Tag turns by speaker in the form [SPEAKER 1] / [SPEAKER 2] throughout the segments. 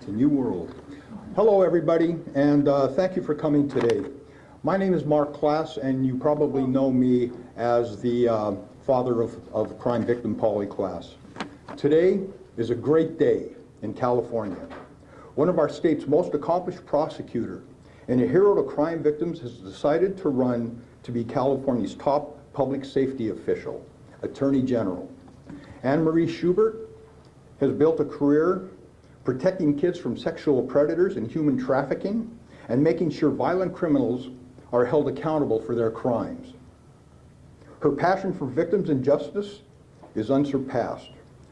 [SPEAKER 1] It's a new world. Hello, everybody, and thank you for coming today. My name is Mark Klass, and you probably know me as the father of crime victim Polly Klass. Today is a great day in California. One of our state's most accomplished prosecutor and a hero to crime victims has decided to run to be California's top public safety official, Attorney General. Marie Schubert has built a career protecting kids from sexual predators and human trafficking and making sure violent criminals are held accountable for their crimes. Her passion for victims and justice is unsurpassed.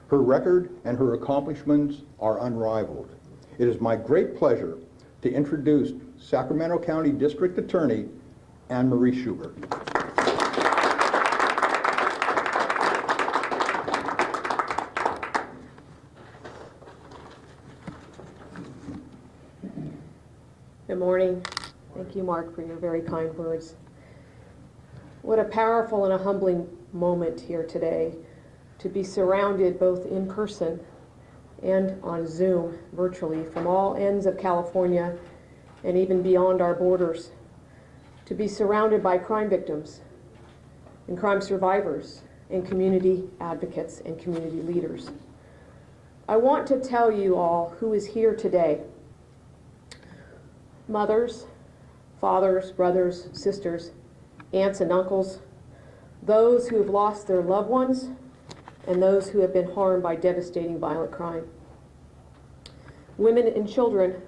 [SPEAKER 1] Her record and her accomplishments are unrivaled. It is my great pleasure to introduce Sacramento County District Attorney Marie Schubert.
[SPEAKER 2] Good morning. Thank you, Mark, for your very kind words. What a powerful and a humbling moment here today to be surrounded both in person and on Zoom virtually from all ends of California and even beyond our borders, to be surrounded by crime victims and crime survivors and community advocates and community leaders. I want to tell you all who is here today. Mothers, fathers, brothers, sisters, aunts and uncles, those who have lost their loved ones, and those who have been harmed by devastating violent crime. Women and children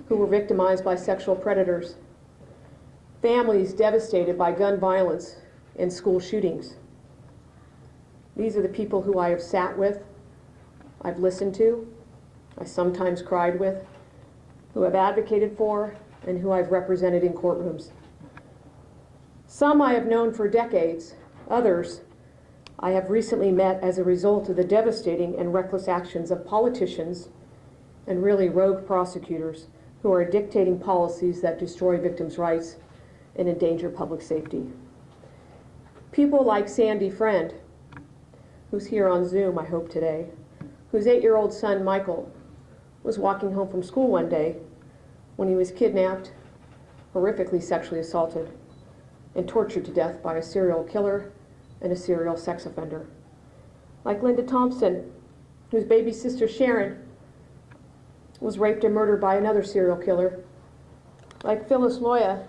[SPEAKER 2] who were victimized by sexual predators. Families devastated by gun violence and school shootings. These are the people who I have sat with, I've listened to, I sometimes cried with, who I've advocated for, and who I've represented in courtrooms. Some I have known for decades, others I have recently met as a result of the devastating and reckless actions of politicians and really rogue prosecutors who are dictating policies that destroy victims' rights and endanger public safety. People like Sandy Friend, who's here on Zoom, I hope today, whose 8-year-old son, Michael, was walking home from school one day when he was kidnapped, horrifically sexually assaulted, and tortured to death by a serial killer and a serial sex offender. Like Linda Thompson, whose baby sister Sharon was raped and murdered by another serial killer. Like Phyllis Loya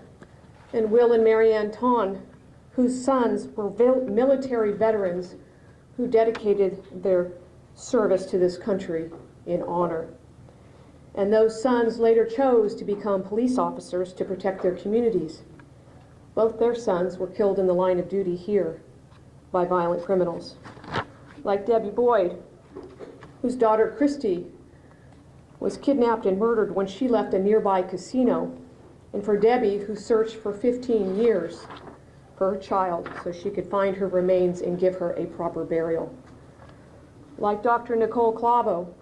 [SPEAKER 2] and Will and Marianne Ton, whose sons were military veterans who dedicated their service to this country in honor. And those sons later chose to become police officers to protect their communities. Both their sons were killed in the line of duty here by violent criminals. Like Debbie Boyd, whose daughter Christy was kidnapped and murdered when she left a nearby casino, and for Debbie, who searched for 15 years for her child so she could find her remains and give her a proper burial. Like Dr. Nicole Clavo,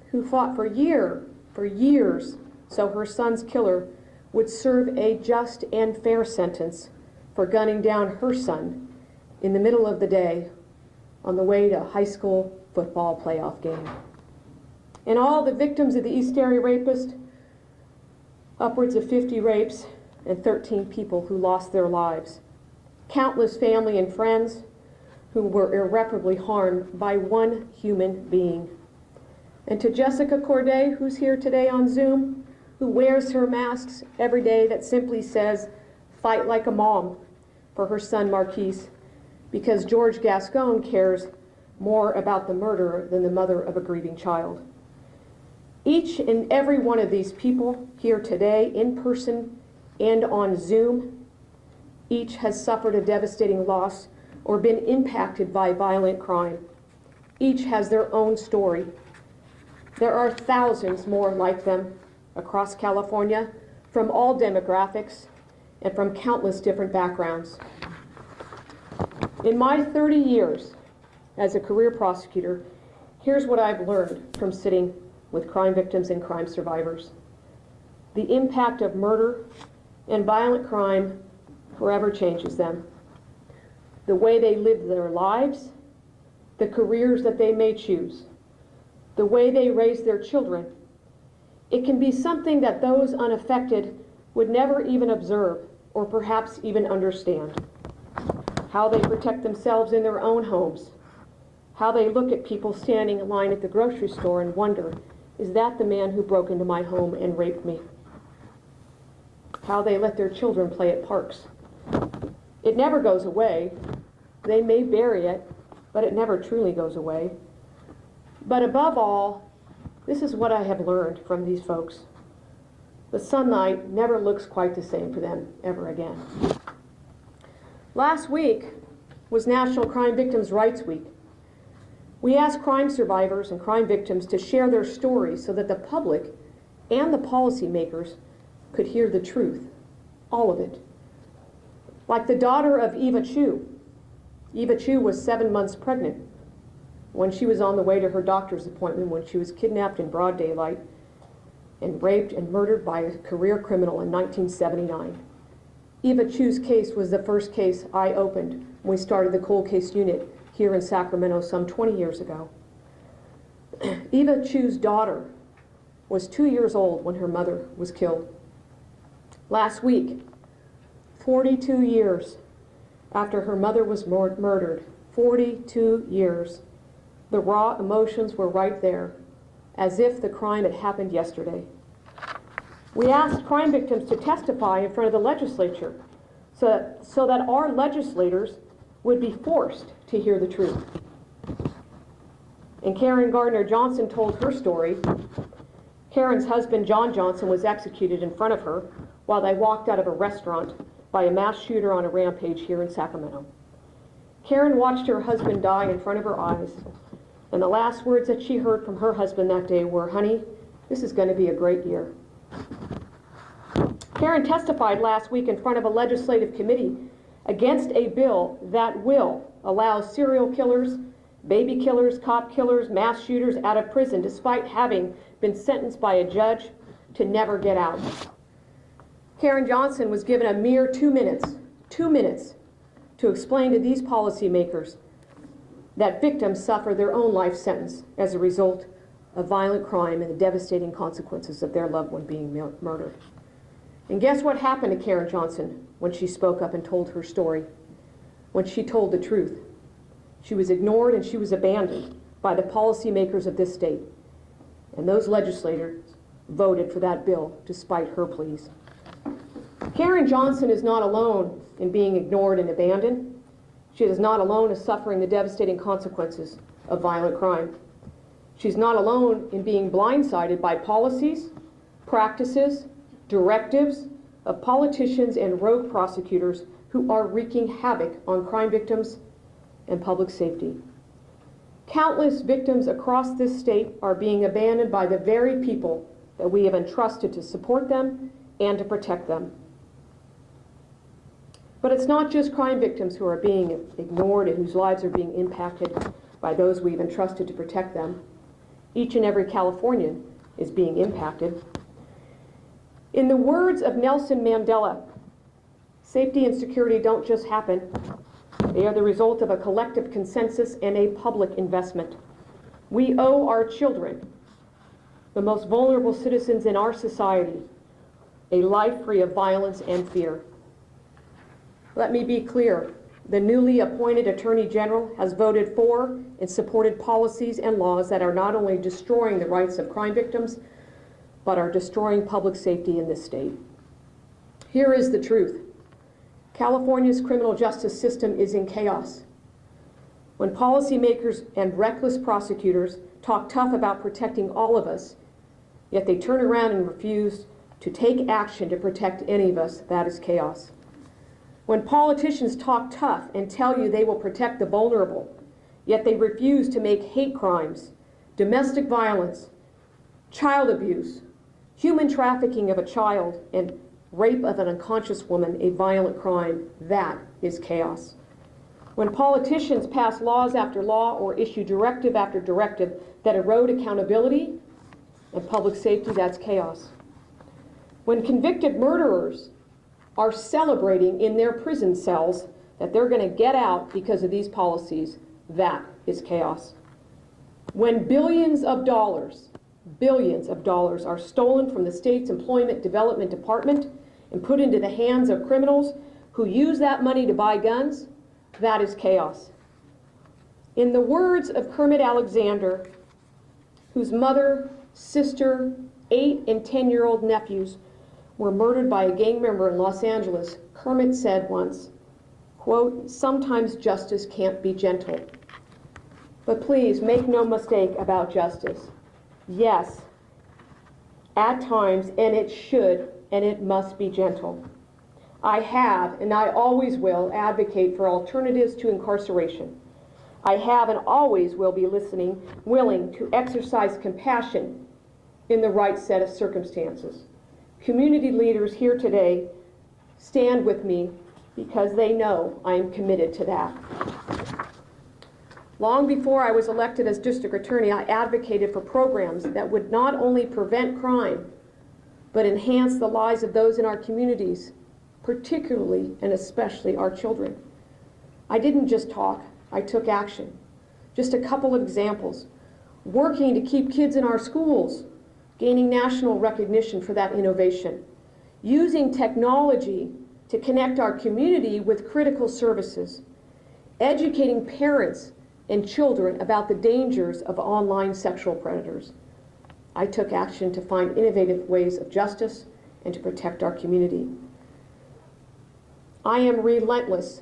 [SPEAKER 2] who fought for years so her son's killer would serve a just and fair sentence for gunning down her son in the middle of the day on the way to a high school football playoff game. And all the victims of the East Area rapist, upwards of 50 rapes and 13 people who lost their lives. Countless family and friends who were irreparably harmed by one human being. And to Jessica Corday, who's here today on Zoom, who wears her masks every day that simply says, "Fight like a mom," for her son Marquise, because George Gascon cares more about the murderer than the mother of a grieving child. Each and every one of these people here today, in person and on Zoom, each has suffered a devastating loss or been impacted by violent crime. Each has their own story. There are thousands more like them across California, from all demographics and from countless different backgrounds. In my 30 years as a career prosecutor, here's what I've learned from sitting with crime victims and crime survivors. The impact of murder and violent crime forever changes them. The way they live their lives, the careers that they may choose, the way they raise their children, It can be something that those unaffected would never even observe or perhaps even understand. How they protect themselves in their own homes. How they look at people standing in line at the grocery store and wonder, is that the man who broke into my home and raped me? How they let their children play at parks. It never goes away. They may bury it, but it never truly goes away. But above all, this is what I have learned from these folks. The sunlight never looks quite the same for them ever again. Last week was National Crime Victims' Rights Week. We asked crime survivors and crime victims to share their stories so that the public and the policymakers could hear the truth, all of it. Like the daughter of Eva Chu. Eva Chu was 7 months pregnant when she was on the way to her doctor's appointment when she was kidnapped in broad daylight and raped and murdered by a career criminal in 1979. Eva Chu's case was the first case I opened when we started the cold case unit here in Sacramento some 20 years ago. Eva Chu's daughter was 2 years old when her mother was killed. Last week, 42 years after her mother was murdered, 42 years, the raw emotions were right there, as if the crime had happened yesterday. We asked crime victims to testify in front of the legislature so that our legislators would be forced to hear the truth. And Karen Gardner Johnson told her story. Karen's husband, John Johnson, was executed in front of her while they walked out of a restaurant by a mass shooter on a rampage here in Sacramento. Karen watched her husband die in front of her eyes, and the last words that she heard from her husband that day were, "Honey, this is going to be a great year." Karen testified last week in front of a legislative committee against a bill that will allow serial killers, baby killers, cop killers, mass shooters out of prison despite having been sentenced by a judge to never get out. Karen Johnson was given a mere 2 minutes to explain to these policymakers that victims suffer their own life sentence as a result of violent crime and the devastating consequences of their loved one being murdered. And guess what happened to Karen Johnson when she spoke up and told her story? When she told the truth. She was ignored and she was abandoned by the policymakers of this state. And those legislators voted for that bill despite her pleas. Karen Johnson is not alone in being ignored and abandoned. She is not alone in suffering the devastating consequences of violent crime. She's not alone in being blindsided by policies, practices, directives of politicians and rogue prosecutors who are wreaking havoc on crime victims and public safety. Countless victims across this state are being abandoned by the very people that we have entrusted to support them and to protect them. But it's not just crime victims who are being ignored and whose lives are being impacted by those we've entrusted to protect them. Each and every Californian is being impacted. In the words of Nelson Mandela, safety and security don't just happen. They are the result of a collective consensus and a public investment. We owe our children, the most vulnerable citizens in our society, a life free of violence and fear. Let me be clear. The newly appointed Attorney General has voted for and supported policies and laws that are not only destroying the rights of crime victims, but are destroying public safety in this state. Here is the truth. California's criminal justice system is in chaos. When policymakers and reckless prosecutors talk tough about protecting all of us, yet they turn around and refuse to take action to protect any of us, that is chaos. When politicians talk tough and tell you they will protect the vulnerable, yet they refuse to make hate crimes, domestic violence, child abuse, human trafficking of a child, and rape of an unconscious woman a violent crime, that is chaos. When politicians pass laws after law or issue directive after directive that erode accountability and public safety, that's chaos. When convicted murderers are celebrating in their prison cells that they're going to get out because of these policies, that is chaos. When billions of dollars billions of dollars are stolen from the state's Employment Development Department and put into the hands of criminals who use that money to buy guns, that is chaos. In the words of Kermit Alexander, whose mother, sister, 8 and 10-year-old nephews were murdered by a gang member in Los Angeles, Kermit said once, quote, "Sometimes justice can't be gentle." But please make no mistake about justice. Yes, at times, and it should, and it must be gentle. I have, and I always will, advocate for alternatives to incarceration. I have and always will be willing to exercise compassion in the right set of circumstances. Community leaders here today stand with me because they know I am committed to that. Long before I was elected as district attorney, I advocated for programs that would not only prevent crime, but enhance the lives of those in our communities, particularly and especially our children. I didn't just talk, I took action. Just a couple of examples. Working to keep kids in our schools, gaining national recognition for that innovation. Using technology to connect our community with critical services. Educating parents and children about the dangers of online sexual predators. I took action to find innovative ways of justice and to protect our community. I am relentless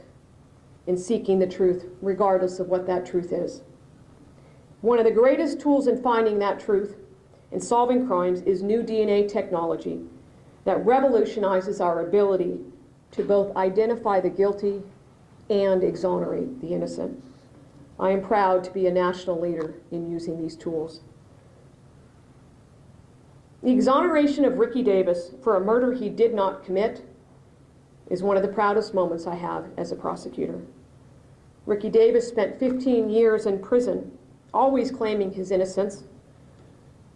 [SPEAKER 2] in seeking the truth, regardless of what that truth is. One of the greatest tools in finding that truth and solving crimes is new DNA technology that revolutionizes our ability to both identify the guilty and exonerate the innocent. I am proud to be a national leader in using these tools. The exoneration of Ricky Davis for a murder he did not commit is one of the proudest moments I have as a prosecutor. Ricky Davis spent 15 years in prison, always claiming his innocence.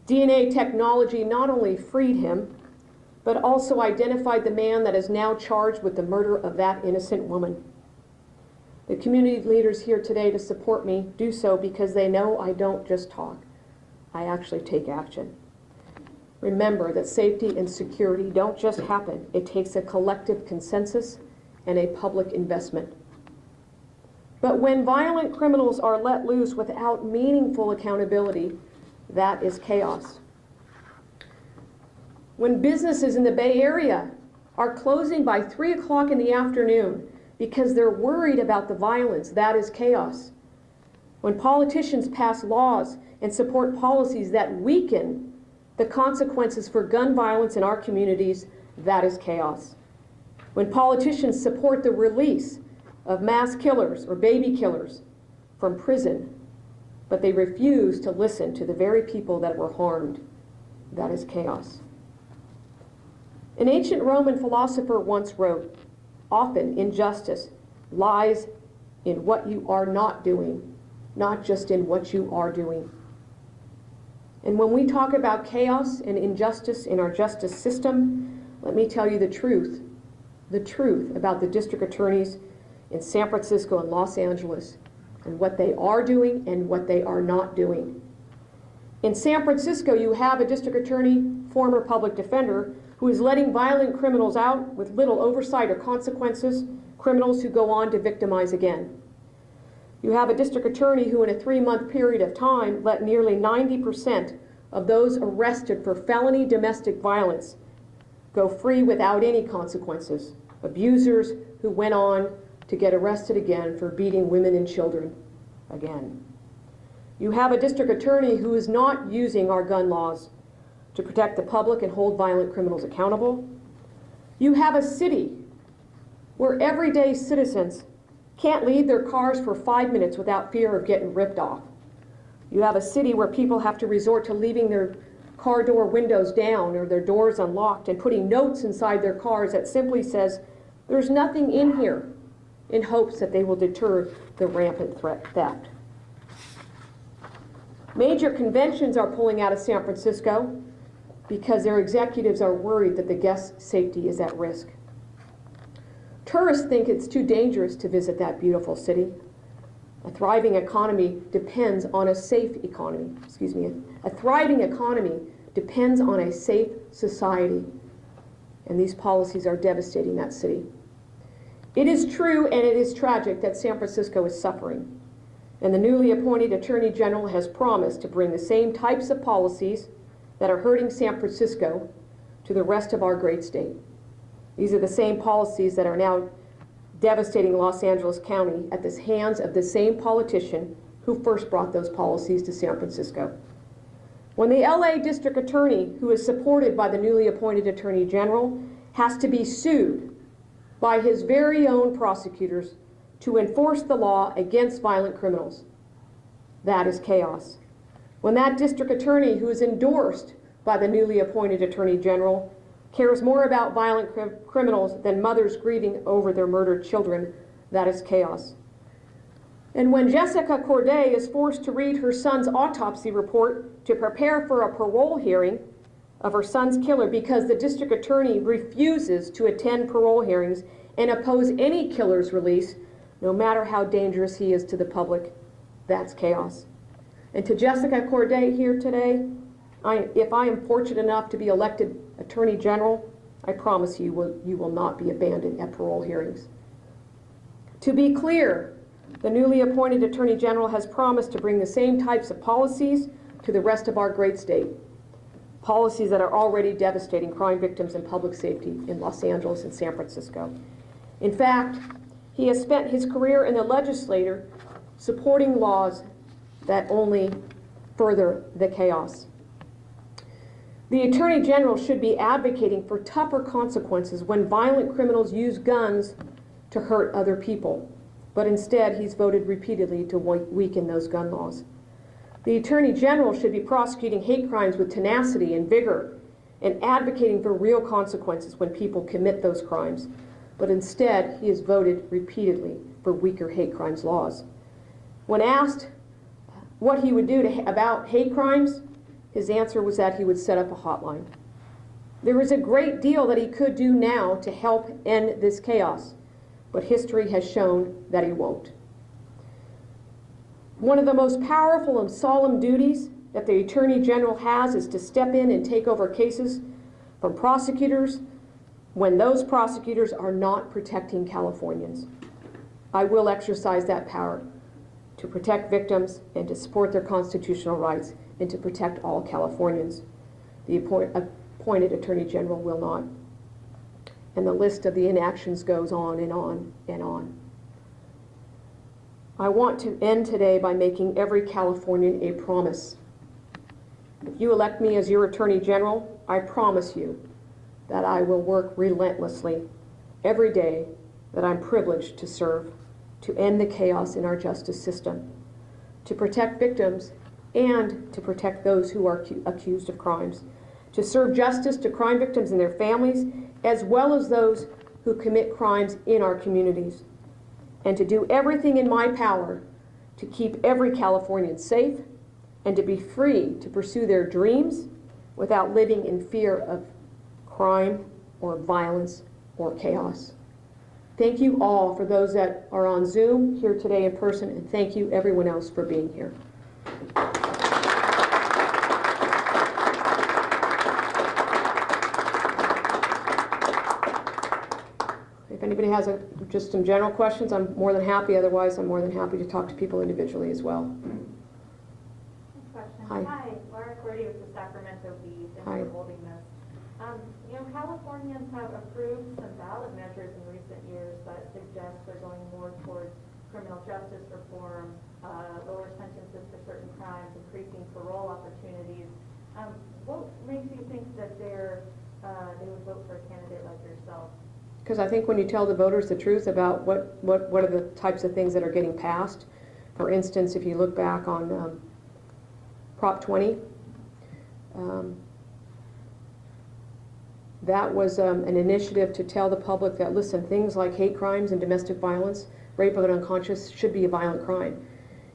[SPEAKER 2] DNA technology not only freed him, but also identified the man that is now charged with the murder of that innocent woman. The community leaders here today to support me do so because they know I don't just talk, I actually take action. Remember that safety and security don't just happen. It takes a collective consensus and a public investment. But when violent criminals are let loose without meaningful accountability, that is chaos. When businesses in the Bay Area are closing by 3 o'clock in the afternoon because they're worried about the violence, that is chaos. When politicians pass laws and support policies that weaken the consequences for gun violence in our communities, that is chaos. When politicians support the release of mass killers or baby killers from prison, but they refuse to listen to the very people that were harmed, that is chaos. An ancient Roman philosopher once wrote, "Often injustice lies in what you are not doing, not just in what you are doing." And when we talk about chaos and injustice in our justice system, let me tell you the truth about the district attorneys in San Francisco and Los Angeles, and what they are doing and what they are not doing. In San Francisco, you have a district attorney, former public defender, who is letting violent criminals out with little oversight or consequences, criminals who go on to victimize again. You have a district attorney who in a 3-month period of time let nearly 90% of those arrested for felony domestic violence go free without any consequences. Abusers who went on to get arrested again for beating women and children again. You have a district attorney who is not using our gun laws to protect the public and hold violent criminals accountable. You have a city where everyday citizens can't leave their cars for 5 minutes without fear of getting ripped off. You have a city where people have to resort to leaving their car door windows down or their doors unlocked and putting notes inside their cars that simply says, "There's nothing in here," in hopes that they will deter the rampant theft. Major conventions are pulling out of San Francisco because their executives are worried that the guests' safety is at risk. Tourists think it's too dangerous to visit that beautiful city. A thriving economy depends on a safe economy. A thriving economy depends on a safe society. And these policies are devastating that city. It is true and it is tragic that San Francisco is suffering. And the newly appointed Attorney General has promised to bring the same types of policies that are hurting San Francisco to the rest of our great state. These are the same policies that are now devastating Los Angeles County at the hands of the same politician who first brought those policies to San Francisco. When the LA District Attorney, who is supported by the newly appointed Attorney General, has to be sued by his very own prosecutors to enforce the law against violent criminals, that is chaos. When that district attorney, who is endorsed by the newly appointed Attorney General, cares more about violent criminals than mothers grieving over their murdered children, that is chaos. And when Jessica Corday is forced to read her son's autopsy report to prepare for a parole hearing of her son's killer because the district attorney refuses to attend parole hearings and oppose any killer's release, no matter how dangerous he is to the public, that's chaos. And to Jessica Corday here today, if I am fortunate enough to be elected Attorney General, I promise you will not be abandoned at parole hearings. To be clear, the newly appointed Attorney General has promised to bring the same types of policies to the rest of our great state. Policies that are already devastating crime victims and public safety in Los Angeles and San Francisco. In fact, he has spent his career in the legislature supporting laws that only further the chaos. The Attorney General should be advocating for tougher consequences when violent criminals use guns to hurt other people, but instead he's voted repeatedly to weaken those gun laws. The Attorney General should be prosecuting hate crimes with tenacity and vigor and advocating for real consequences when people commit those crimes, but instead he has voted repeatedly for weaker hate crimes laws. When asked what he would do about hate crimes, his answer was that he would set up a hotline. There is a great deal that he could do now to help end this chaos, but history has shown that he won't. One of the most powerful and solemn duties that the Attorney General has is to step in and take over cases from prosecutors when those prosecutors are not protecting Californians. I will exercise that power to protect victims and to support their constitutional rights and to protect all Californians. The appointed Attorney General will not. And the list of the inactions goes on and on and on. I want to end today by making every Californian a promise. If you elect me as your Attorney General, I promise you that I will work relentlessly every day that I'm privileged to serve, to end the chaos in our justice system, to protect victims and to protect those who are accused of crimes, to serve justice to crime victims and their families, as well as those who commit crimes in our communities, and to do everything in my power to keep every Californian safe and to be free to pursue their dreams without living in fear of crime or violence or chaos. Thank you all for those that are on Zoom here today in person, and thank you everyone else for being here. If anybody has just some general questions, I'm more than happy. Otherwise, I'm more than happy to talk to people individually as well.
[SPEAKER 3] Question.
[SPEAKER 2] Hi.
[SPEAKER 3] Laura Cordy with the Sacramento Bee. Thanks
[SPEAKER 2] Hi.
[SPEAKER 3] for holding this. Californians have approved some ballot measures in recent years that suggest they're going more towards criminal justice reform, lower sentences for certain crimes, increasing parole opportunities. What makes you think that they would vote for a candidate like yourself?
[SPEAKER 2] Because I think when you tell the voters the truth about what are the types of things that are getting passed, for instance, if you look back on Prop 20, that was an initiative to tell the public that, listen, things like hate crimes and domestic violence, rape of an unconscious, should be a violent crime.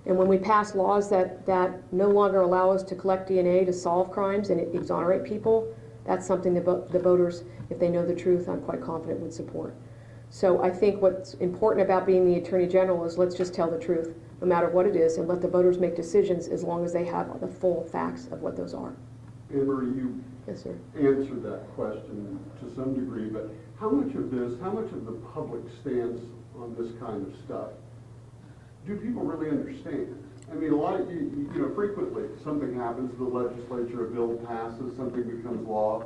[SPEAKER 2] And when we pass laws that no longer allow us to collect DNA to solve crimes and exonerate people, that's something that the voters, if they know the truth, I'm quite confident would support. So I think what's important about being the Attorney General is let's just tell the truth. no matter what it is, and let the voters make decisions as long as they have the full facts of what those are.
[SPEAKER 4] Anne Marie, you
[SPEAKER 2] Yes, sir.
[SPEAKER 4] answered that question to some degree, but how much of the public stands on this kind of stuff? Do people really understand? I mean, a lot of, you know, frequently something happens, the legislature, a bill passes, something becomes law,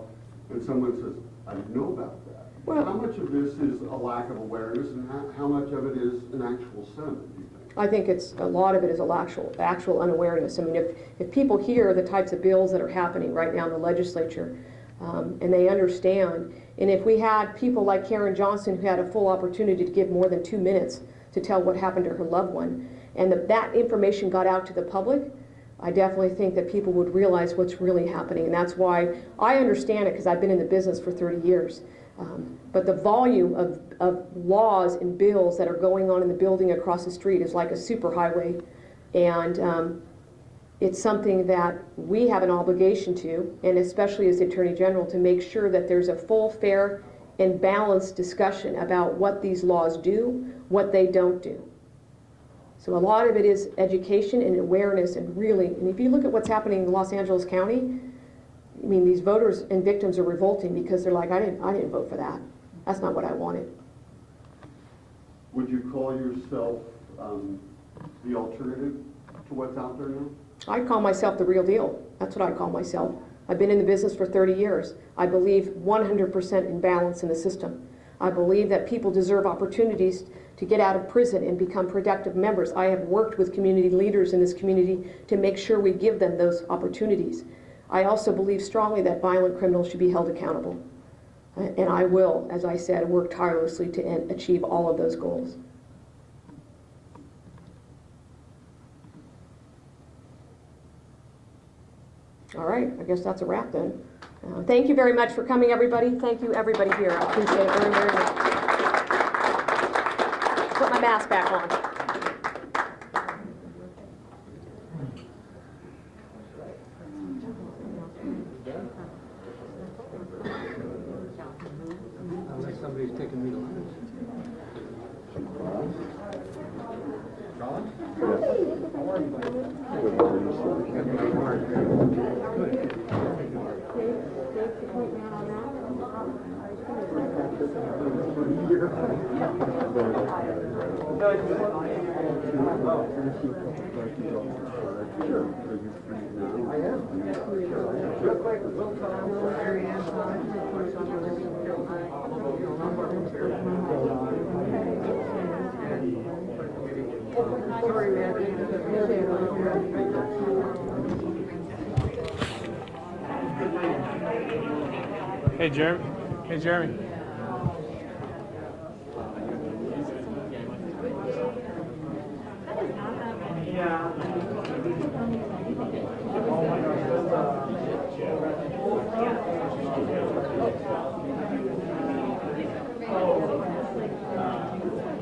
[SPEAKER 4] and someone says, I didn't know about that.
[SPEAKER 2] Well,
[SPEAKER 4] how much of this is a lack of awareness, and how much of it is an actual sentiment, do you think?
[SPEAKER 2] I think a lot of it is actual unawareness. I mean, if people hear the types of bills that are happening right now in the legislature, and they understand, and if we had people like Karen Johnson who had a full opportunity to give more than 2 minutes to tell what happened to her loved one, and that information got out to the public, I definitely think that people would realize what's really happening. And that's why I understand it, because I've been in the business for 30 years. But the volume of laws and bills that are going on in the building across the street is like a superhighway. And it's something that we have an obligation to, and especially as the Attorney General, to make sure that there's a full, fair, and balanced discussion about what these laws do, what they don't do. So a lot of it is education and awareness, and really, and if you look at what's happening in Los Angeles County, I mean, these voters and victims are revolting because they're like, I didn't vote for that. That's not what I wanted.
[SPEAKER 4] Would you call yourself the alternative to what's out there now?
[SPEAKER 2] I call myself the real deal. That's what I call myself. I've been in the business for 30 years. I believe 100% in balance in the system. I believe that people deserve opportunities to get out of prison and become productive members. I have worked with community leaders in this community to make sure we give them those opportunities. I also believe strongly that violent criminals should be held accountable. And I will, as I said, work tirelessly to achieve all of those goals. All right, I guess that's a wrap then. Thank you very much for coming, everybody. Thank you, everybody here. I appreciate it very, very much. Put my mask back on.
[SPEAKER 5] Unless somebody's taking me to lunch.
[SPEAKER 6] Hey, Jeremy. Hey, Jeremy.